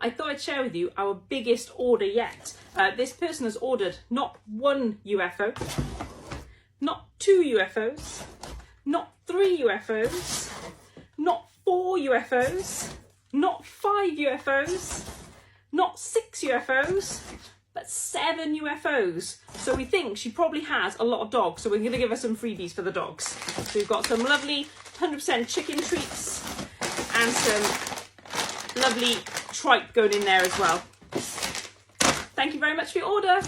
I thought I'd share with you our biggest order yet. This person has ordered not 1 UFO, not 2 UFOs, not 3 UFOs, not 4 UFOs, not 5 UFOs, not 6 UFOs, but 7 UFOs. So we think she probably has a lot of dogs, so we're going to give her some freebies for the dogs. So we've got some lovely 100% chicken treats and some lovely tripe going in there as well. Thank you very much for your order.